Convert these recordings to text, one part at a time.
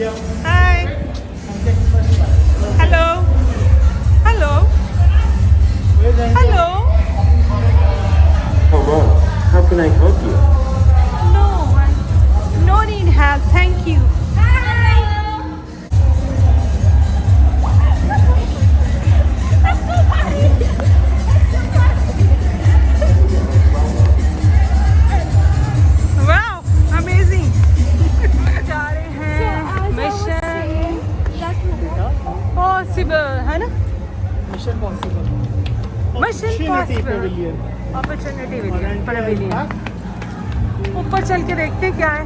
Hi. Hello. Hello. Hello. Come on, how can I help you? No, no need help. Thank you. Wow, amazing. जा रहे हैं mission possible है ना? Mission possible mission possible opportunity pavilion. ऊपर चल के देखते हैं क्या है।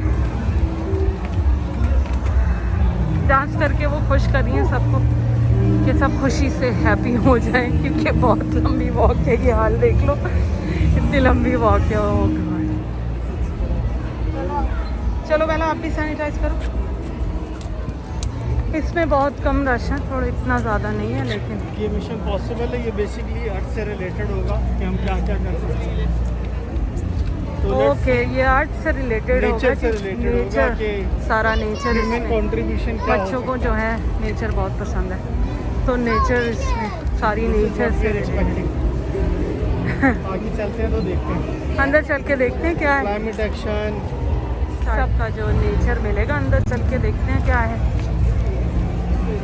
डांस करके वो खुश कर रही हैं सबको कि सब खुशी से हैप्पी हो जाए, क्योंकि बहुत लंबी वॉक है। ये हाल देख लो, इतनी लंबी वॉक है। ओ गॉड। चलो पहले आप भी सैनिटाइज करो। इसमें बहुत कम रश है, थोड़ा इतना ज़्यादा नहीं है, लेकिन ये मिशन पॉसिबल है। ये बेसिकली अर्थ से रिलेटेड होगा कि हम क्या क्या कर सकते हैं। तो ओके, ये आर्ट से रिलेटेड होगा, नेचर से रिलेटेड होगा नेचर, कि सारा नेचर ह्यूमन इसमें। कंट्रीब्यूशन क्या बच्चों को जो है नेचर बहुत पसंद है, तो नेचर इसमें सारी नेचर से रिलेटेड। आगे चलते हैं तो देखते हैं। अंदर चल के देखते हैं क्या है। क्लाइमेट एक्शन सबका जो नेचर मिलेगा, अंदर चल के देखते हैं क्या है।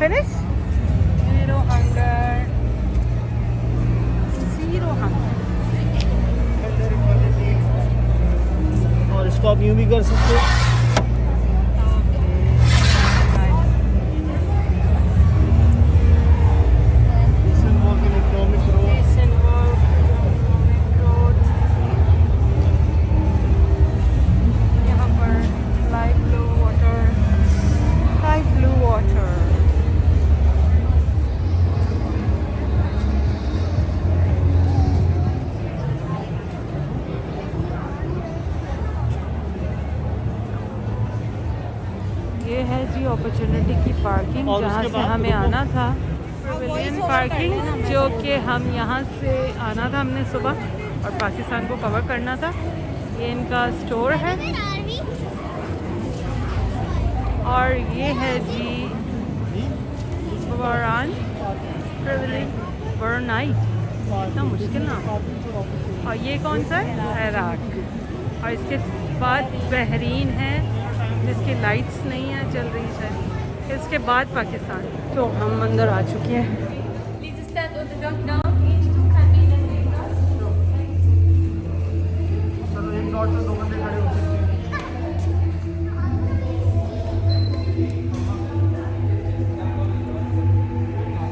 फिनिश 0 और इसको आप यूँ भी कर सकते हो। ये है जी अपॉर्चुनिटी की पार्किंग, और जहाँ उसके से बाद हमें रुको। आना था। पवेलियन पार्किंग, जो कि हम यहाँ से आना था हमने सुबह, और पाकिस्तान को कवर करना था। ये इनका स्टोर है, और ये है जी वरान पवेलियन वरनाइट। इतना मुश्किल नाम। और ये कौन सा है? इराक। और इसके बाद बहरीन है, जिसकी लाइट्स नहीं है, चल रही है। इसके बाद पाकिस्तान। तो हम अंदर आ चुके हैं। Please stand on the dock now. Each two can be in the window. चलो एक डॉट से 2 बंदे खड़े हो सकते हैं।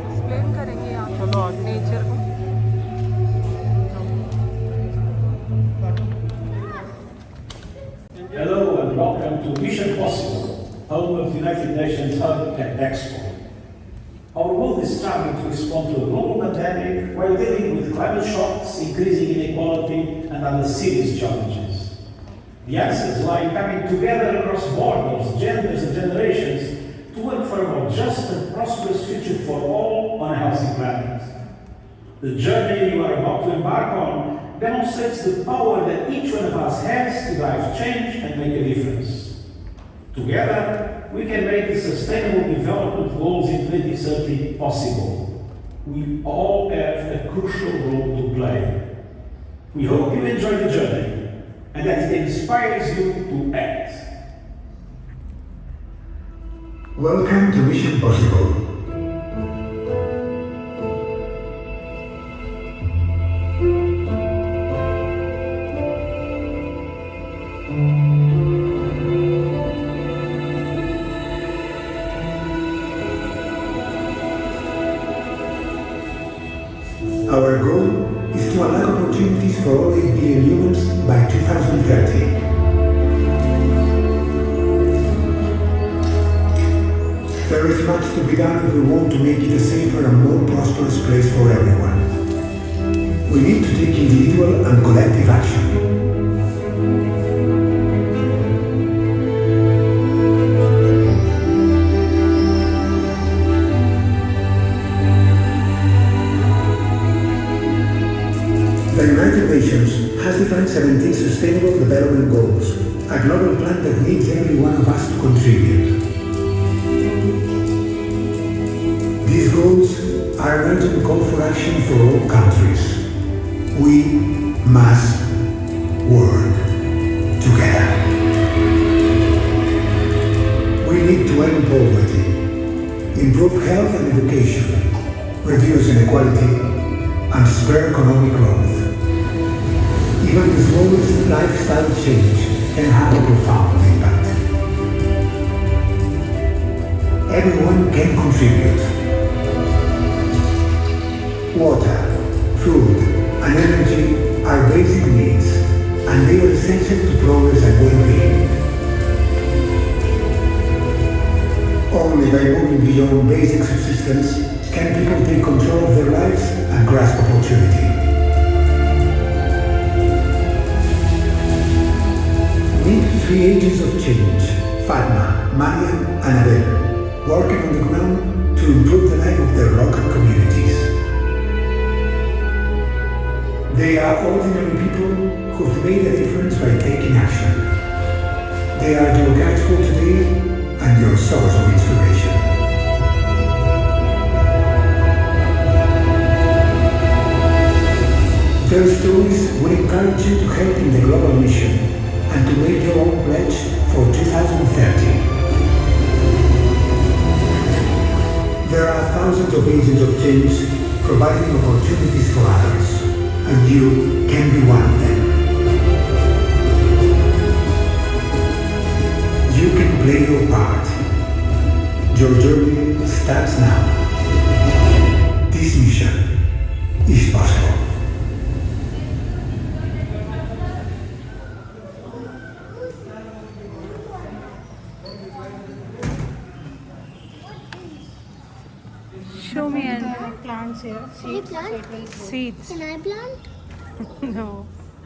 एक्सप्लेन करेंगे आप चलो आगे। नेचर को। Hello and welcome to Mission Possible, home of the United Nations Hub and Expo. Our world is struggling to respond to a global pandemic while dealing with climate shocks, increasing inequality, and other serious challenges. The answers lie in coming together across borders, genders, and generations to work for a more just and prosperous future for all on a healthy planet. The journey you are about to embark on demonstrates the power that each one of us has to drive change and make a difference. Together, we can make the Sustainable Development Goals in 2030 possible. We all have a crucial role to play. We hope you enjoy the journey and that it inspires you to act. Welcome to Mission Possible. Our goal is to unlock opportunities for all 8 billion humans by 2030. There is much to be done if we want to make it a safer and more prosperous place for everyone. We need to take individual and collective action. The United Nations has defined 17 Sustainable Development Goals, a global plan that needs every one of us to contribute. action for all countries. We must work together. We need to end poverty, improve health and education, reduce inequality, and spur economic growth. Even the smallest lifestyle change can have a profound impact. Everyone can contribute. Water, food, and energy are basic needs, and they are essential to progress and well-being. Only by moving beyond basic subsistence can people take control of their lives and grasp opportunity. Meet 3 agents of change, Fatma, Mariam, and Abel, working on the ground to improve the life of their local communities. They are ordinary people who've made a difference by taking action. They are your guides for today and your source of inspiration. Their stories will encourage you to help in the global mission and to make your own pledge for 2030. There are thousands of agents of change providing opportunities for others, and you can be one of them. You can play your part. Your journey starts now. This mission is possible. Show me and Plants here. Can you plant? seeds. Can I plant? No.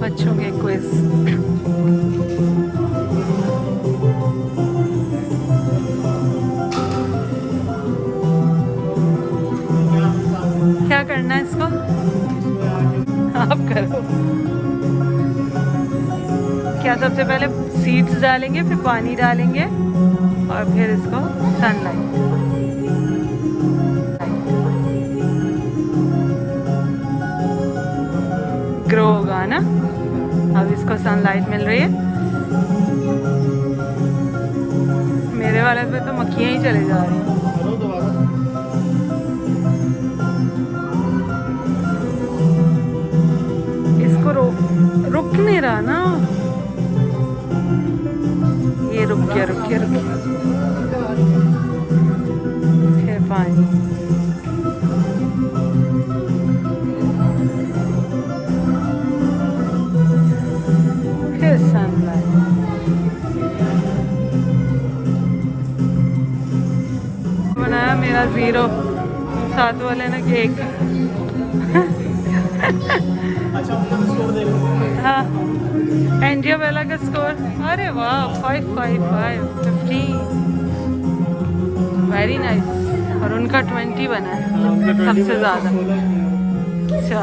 बच्चों के quiz. क्या करना है इसको? आप करो। क्या सबसे पहले सीड्स डालेंगे, फिर पानी डालेंगे और फिर इसको सनलाइट। ग्रो होगा ना। अब इसको सनलाइट मिल रही है। मेरे वाले पे तो मक्खियाँ ही चले जा रही हैं। करो दोबारा। इसको रुक नहीं रहा ना। ये रुक गया। फिर पानी। फिर सनलाइट। बनाया मेरा 0, साथ वाले ने केक। अच्छा, उनका स्कोर देख लो। हाँ, एंजिया बेला का स्कोर, अरे वाह 555 15, वेरी नाइस। और उनका 20 बना है सबसे ज़्यादा। अच्छा,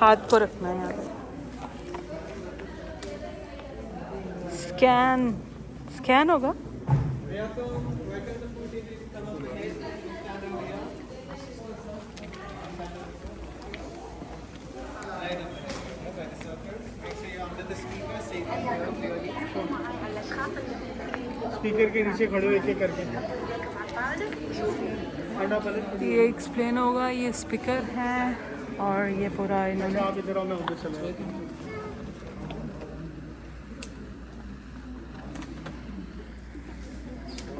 हाथ को रखना है यहाँ पे। स्कैन होगा। स्पीकर के नीचे खड़े हो एक एक करके ये एक्सप्लेन होगा, ये स्पीकर है और ये पूरा इन्होंने आप इधर आओ, मैं उधर चला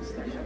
15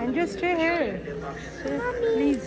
And just stay here, please.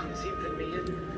50%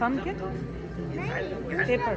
Pumpkin? Paper.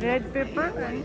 Red pepper.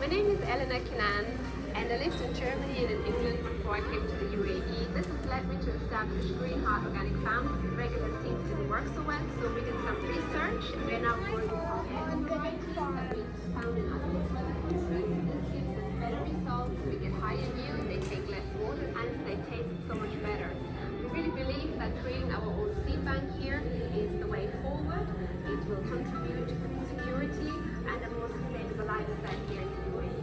My name is Elena Kinan, and I lived in Germany and in England before I came to the UAE. This has led me to establish Green Heart Organic Farm. Regular seeds didn't work so well, so we did some research, and we're now growing organic farm that we found in other countries. This gives us better results, we get higher yield, they take less water, and they taste so much better. We really believe that creating our own seed bank here is the way forward. It will contribute to food security and a more sustainable lifestyle here in the UAE.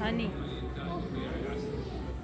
Honey.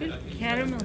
30 Caramel.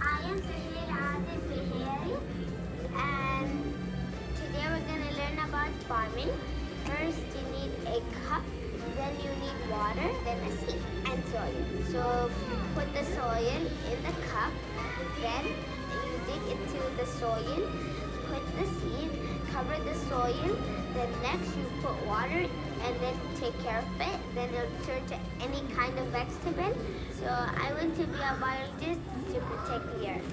I am Sahil Adil Sahiri, and today we're going to learn about farming. First you need a cup, then you need water, then a seed and soil. So put the soil in the cup, then you dig into the soil, put the seed, cover the soil, then next you put water and then take care of it. Then it'll turn to any kind of vegetable. So I want to be a biologist to protect the earth.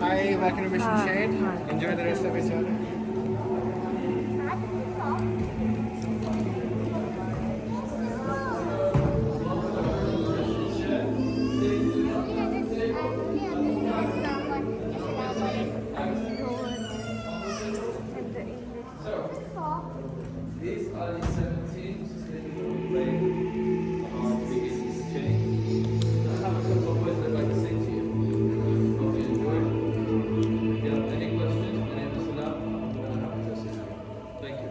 Hi, welcome to Mission Shade. Enjoy the rest of your journey. These are the 17 sustainable way our biggest change. I have a couple of words I'd like to say to you. Hope you enjoy. If you have any questions, my name is Salam. I'm happy to assist you. Thank you.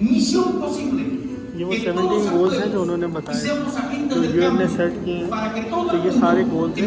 Mission Possible, ये वो 17 goals हैं जो उन्होंने बताया, जो UN ने set किए हैं। तो ये सारे गोल्स हैं,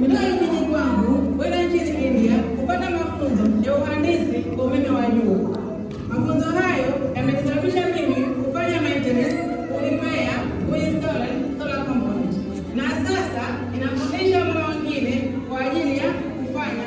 Mimi kwangu kwenda nchini India kupata mafunzo ya uhandisi wa umeme wa juu. Mafunzo hayo yamenisababisha mimi kufanya maintenance, repair, kuinstall solar component. Na sasa ninafundisha watu wengine kwa ajili ya kufanya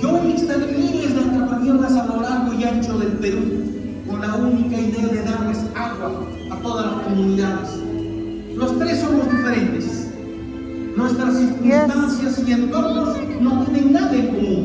Y hoy están miles de atrapanieras a lo largo y ancho del Perú, con la única idea de darles agua a todas las comunidades. Los tres somos diferentes. Nuestras circunstancias y entornos no tienen nada en común.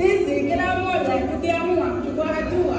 sisi kila mmoja tukiamua kuchukua hatua,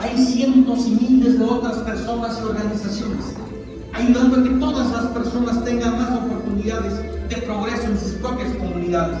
Hay cientos y miles de otras personas y organizaciones ayudando a que todas las personas tengan más oportunidades de progreso en sus propias comunidades.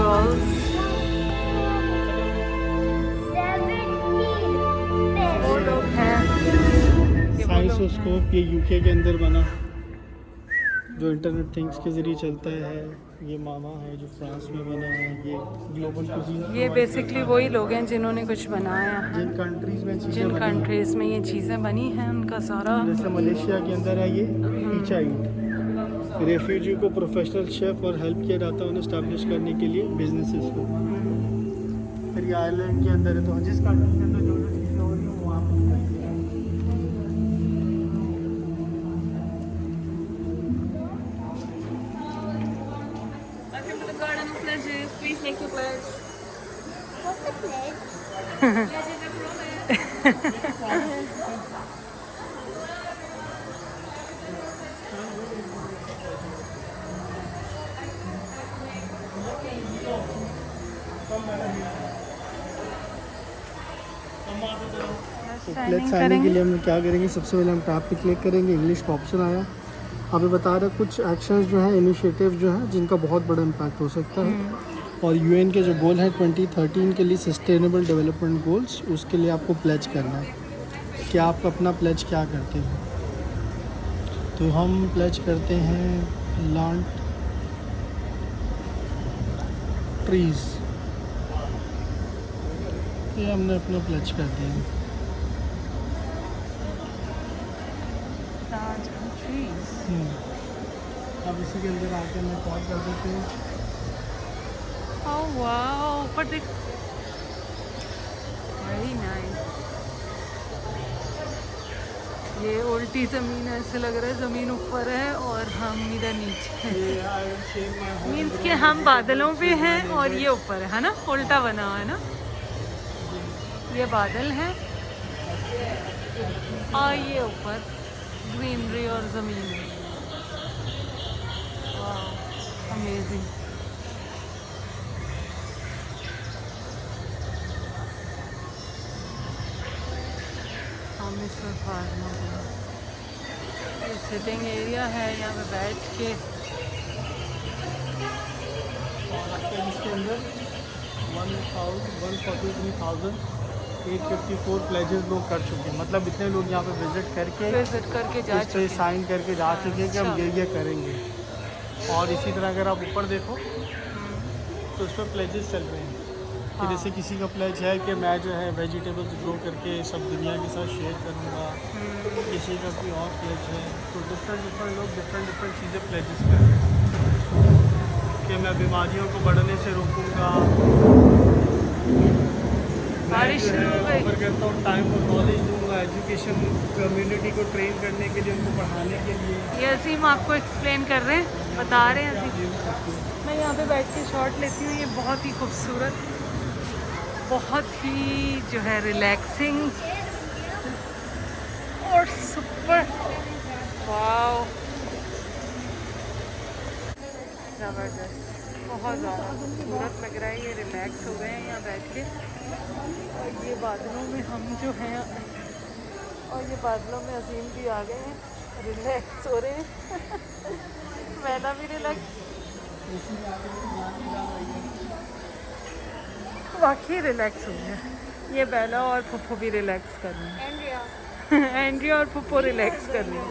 goals. वो लोग हैं साइंसोस्कोप, ये UK के अंदर बना, जो internet things के ज़रिए चलता है। ये मामा है जो फ्रांस में बना है। ये ग्लोबल कुजीन, ये बेसिकली वही लोग हैं जिन्होंने कुछ बनाया है, जिन कंट्रीज़ में चीज़ें जिन बनी हैं। कंट्रीज़ में ये चीज़ें बनी हैं उनका सारा। जैसे मलेशिया के अंदर है ये ईचा ईट, रेफ्यूजी को प्रोफेशनल शेफ और हेल्प किया जाता है उन्हें स्टैब्लिश करने के लिए बिजनेसेस को। फिर ये आयरलैंड के अंदर है, तो जिस कंट्री के अंदर जो जो चीज़ें हो रही हैं वहाँ पर Please make your pledge. What's a pledge? तो प्लेट्स आने के लिए हम क्या करेंगे, सबसे पहले हम टैब पे क्लिक करेंगे, इंग्लिश का ऑप्शन आया। अभी बता रहे कुछ एक्शंस जो हैं, इनिशिएटिव जो हैं जिनका बहुत बड़ा इम्पैक्ट हो सकता है। और यूएन के जो गोल हैं 2013 के लिए सस्टेनेबल डेवलपमेंट गोल्स, उसके लिए आपको प्लेज करना है कि आप अपना प्लेज क्या करते हैं। तो हम प्लेज करते हैं प्लांट ट्रीज़, ये हमने अपना प्लेज कर दिया। अब इसी के अंदर आके मैं कॉल कर देते हैं। Oh wow, but it very nice. ये उल्टी ज़मीन है, ऐसे लग रहा है ज़मीन ऊपर है और हम इधर नीचे हैं। मीन्स कि हम बादलों पे हैं और ये ऊपर है ना, उल्टा बना हुआ है ना। ये बादल है और ये ऊपर ग्रीनरी और ज़मीन है। वाह, अमेजिंग। ये सिटिंग एरिया है, यहाँ पे बैठ के इसके अंदर 143,854 प्लेजेस लोग कर चुके हैं। मतलब इतने लोग यहाँ पे विजिट करके जा चुके हैं, साइन करके जा चुके हैं कि हम ये करेंगे। और इसी तरह अगर आप ऊपर देखो तो उस पर प्लेजेस चल रहे हैं कि जैसे किसी का प्लेज है कि मैं जो है वेजिटेबल्स ग्रो करके सब दुनिया के साथ शेयर करूँगा, किसी का कोई और प्लेज है। तो डिफरेंट लोग डिफरेंट चीज़ें प्लेजेस कर रहे हैं कि मैं बीमारियों को बढ़ने से रोकूँगा, बारिश ऑफर करता हूँ टाइम और नॉलेज दूँगा, एजुकेशन कम्युनिटी को ट्रेन करने के लिए, उनको पढ़ाने के लिए। ये असीम आपको एक्सप्लेन कर रहे हैं, बता रहे हैं असीम। मैं यहाँ पे बैठ के शॉट लेती हूँ। ये बहुत ही खूबसूरत, बहुत ही जो है रिलैक्सिंग और सुपर, वाव, ज़बरदस्त, बहुत ज़्यादा खूबसूरत लग रहा है। ये रिलैक्स हो गए हैं यहाँ बैठ के। और ये बादलों में हम जो हैं और ये बादलों में अजीम भी आ गए हैं, रिलैक्स हो रहे हैं। मैना भी रिलैक्स, वाकई रिलैक्स हो गया। ये बेला और पुप्पो भी रिलैक्स कर रहे हैं। एंड्रिया और पुप्पो रिलैक्स कर रहे हैं।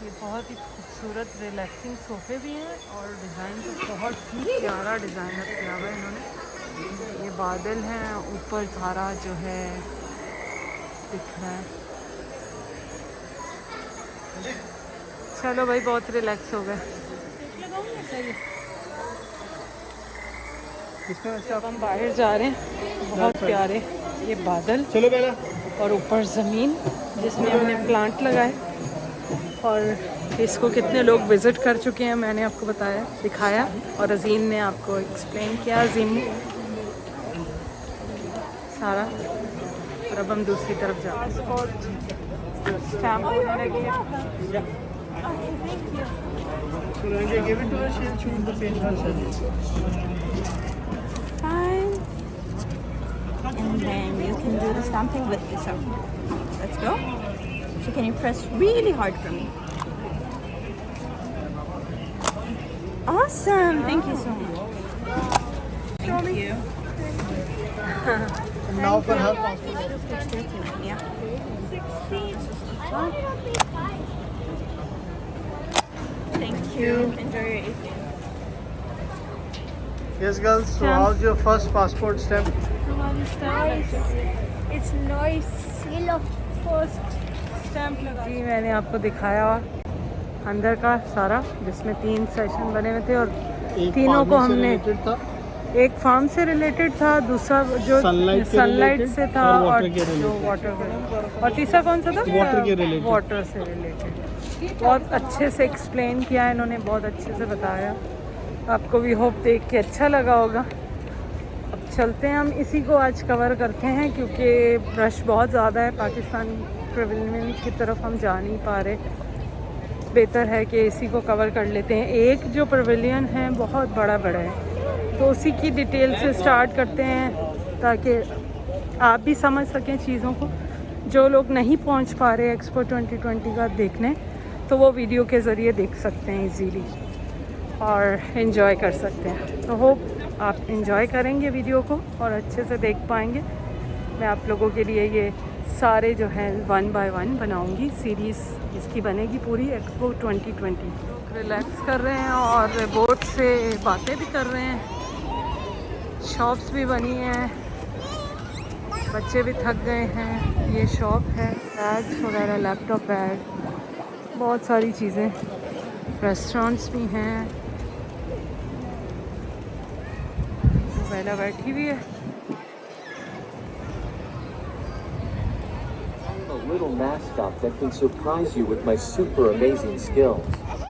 ये बहुत ही खूबसूरत रिलैक्सिंग सोफे भी हैं और डिज़ाइन तो बहुत ही प्यारा डिज़ाइन किया हुआ है इन्होंने। ये बादल हैं, ऊपर सारा जो है दिख रहा है। चलो भाई, बहुत रिलैक्स हो गए। अब हम बाहर जा रहे हैं। बहुत प्यारे ये बादल, चलो बेला, और ऊपर ज़मीन जिसमें हमने प्लांट लगाए। और इसको कितने लोग विज़िट कर चुके हैं मैंने आपको बताया, दिखाया, और अजीम ने आपको एक्सप्लेन किया। अजीम ने सारा। और अब हम दूसरी तरफ जा रहे हैं। स्टैम्प होने लगी है। Fine. And then you can do the stamping with this one. Let's go. So can you press really hard for me? Awesome. Thank you so much. Thank you. now for her. Yeah. Thank you. Enjoy your evening. Yes, girls. So how's your first passport stamp? It's nice. Seal of first stamp लगा जी। मैंने आपको दिखाया अंदर का सारा, जिसमें 3 session बने हुए थे और तीनों को हमने, एक फार्म से रिलेटेड था, दूसरा जो सनलाइट से था, और जो वाटर, और तीसरा कौन सा था? वाटर से रिलेटेड। बहुत अच्छे से एक्सप्लेन किया है इन्होंने, बहुत अच्छे से बताया। आपको भी होप देख के अच्छा लगा होगा। अब चलते हैं, हम इसी को आज कवर करते हैं क्योंकि रश बहुत ज़्यादा है। पाकिस्तान पेविलियन की तरफ हम जा नहीं पा रहे, बेहतर है कि इसी को कवर कर लेते हैं। एक जो पेविलियन है बहुत बड़ा है, तो उसी की डिटेल से स्टार्ट करते हैं ताकि आप भी समझ सकें चीज़ों को। जो लोग नहीं पहुंच पा रहे एक्सपो 2020 का देखने, तो वो वीडियो के ज़रिए देख सकते हैं इजीली और इन्जॉय कर सकते हैं। तो होप आप इन्जॉय करेंगे वीडियो को और अच्छे से देख पाएंगे। मैं आप लोगों के लिए ये सारे जो हैं 1 बाय 1 बनाऊंगी, सीरीज़ इसकी बनेगी पूरी एक्सपो 2020। लोग रिलैक्स कर रहे हैं और बोट से बातें भी कर रहे हैं। शॉप्स भी बनी हैं, बच्चे भी थक गए हैं। ये शॉप है, बैग्स वगैरह, लैपटॉप बैग, बहुत सारी चीज़ें। रेस्टोरेंट्स भी हैं। बेला बैठी हुई है। A little mascot that can surprise you with my super amazing skills.